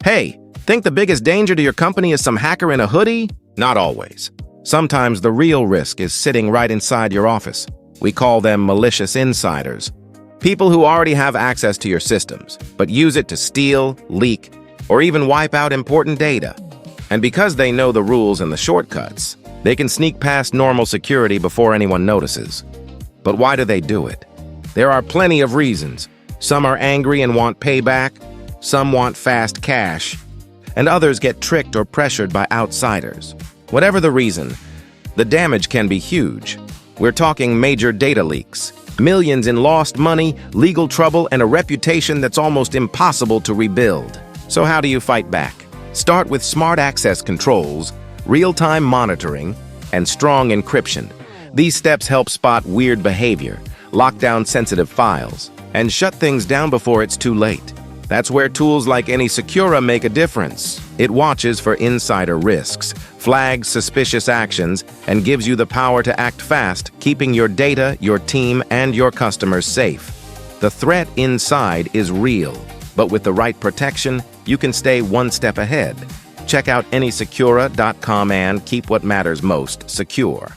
Hey, think the biggest danger to your company is some hacker in a hoodie? Not always. Sometimes the real risk is sitting right inside your office. We call them malicious insiders. People who already have access to your systems, but use it to steal, leak, or even wipe out important data. And because they know the rules and the shortcuts, they can sneak past normal security before anyone notices. But why do they do it? There are plenty of reasons. Some are angry and want payback, some want fast cash, and others get tricked or pressured by outsiders. Whatever the reason, the damage can be huge. We're talking major data leaks, millions in lost money, legal trouble, and a reputation that's almost impossible to rebuild. So how do you fight back? Start with smart access controls, real-time monitoring, and strong encryption. These steps help spot weird behavior, lock down sensitive files, and shut things down before it's too late. That's where tools like AnySecura make a difference. It watches for insider risks, flags suspicious actions, and gives you the power to act fast, keeping your data, your team, and your customers safe. The threat inside is real, but with the right protection, you can stay one step ahead. Check out AnySecura.com and keep what matters most secure.